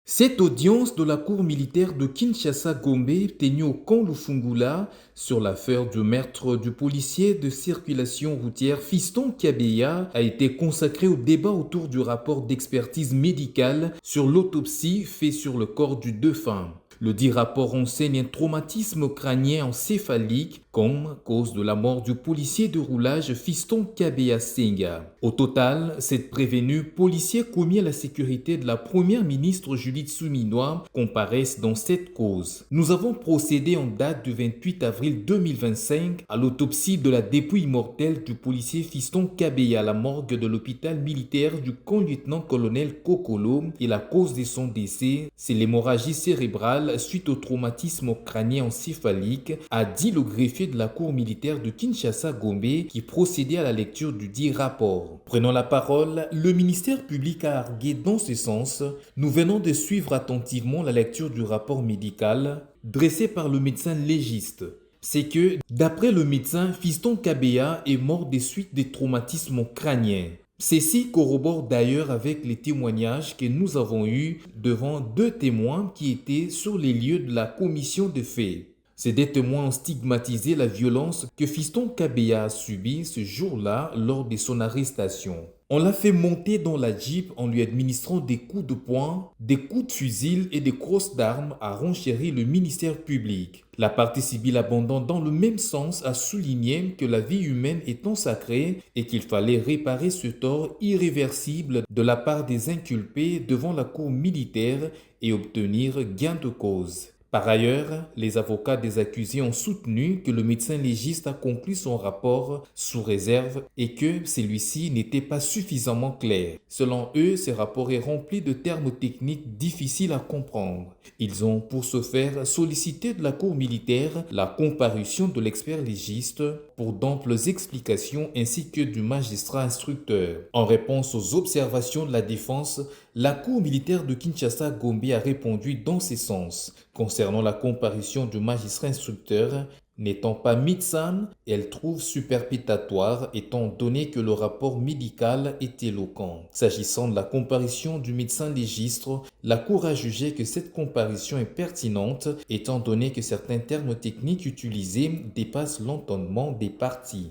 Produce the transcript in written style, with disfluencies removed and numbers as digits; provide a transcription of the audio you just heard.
Cette audience de la cour militaire de Kinshasa-Gombe tenue au camp Lufungula sur l'affaire du meurtre du policier de circulation routière Fiston Kabeya a été consacrée au débat autour du rapport d'expertise médicale sur l'autopsie fait sur le corps du défunt. Le dit rapport enseigne un traumatisme crânien encéphalique comme cause de la mort du policier de roulage Fiston Kabeya Senga. Au total, cette prévenue policier commis à la sécurité de la première ministre Judith Suminwa comparaissent dans cette cause. Nous avons procédé en date du 28 avril 2025 à l'autopsie de la dépouille mortelle du policier Fiston Kabeya à la morgue de l'hôpital militaire du camp-lieutenant-colonel Kokolo et la cause de son décès, c'est l'hémorragie cérébrale suite au traumatisme crânien encéphalique, a dit le greffier de la cour militaire de Kinshasa-Gombe qui procédait à la lecture du dit rapport. Prenant la parole, le ministère public a argué dans ce sens. Nous venons de suivre attentivement la lecture du rapport médical dressé par le médecin légiste. C'est que, d'après le médecin, Fiston Kabeya est mort des suites des traumatismes crâniens. Ceci corrobore d'ailleurs avec les témoignages que nous avons eus devant deux témoins qui étaient sur les lieux de la commission de faits. Ces deux témoins ont stigmatisé la violence que Fiston Kabeya a subie ce jour-là lors de son arrestation. On l'a fait monter dans la Jeep en lui administrant des coups de poing, des coups de fusil et des crosses d'armes, a renchéri le ministère public. La partie civile abondant dans le même sens a souligné que la vie humaine étant sacrée et qu'il fallait réparer ce tort irréversible de la part des inculpés devant la cour militaire et obtenir gain de cause. Par ailleurs, les avocats des accusés ont soutenu que le médecin légiste a conclu son rapport sous réserve et que celui-ci n'était pas suffisamment clair. Selon eux, ce rapport est rempli de termes techniques difficiles à comprendre. Ils ont pour ce faire sollicité de la cour militaire la comparution de l'expert légiste pour d'amples explications ainsi que du magistrat instructeur. En réponse aux observations de la défense, la cour militaire de Kinshasa-Gombe a répondu dans ce sens. Concernant la comparution du magistrat instructeur, n'étant pas médecin, elle trouve superpétatoire étant donné que le rapport médical est éloquent. S'agissant de la comparution du médecin légiste, la Cour a jugé que cette comparution est pertinente étant donné que certains termes techniques utilisés dépassent l'entendement des parties.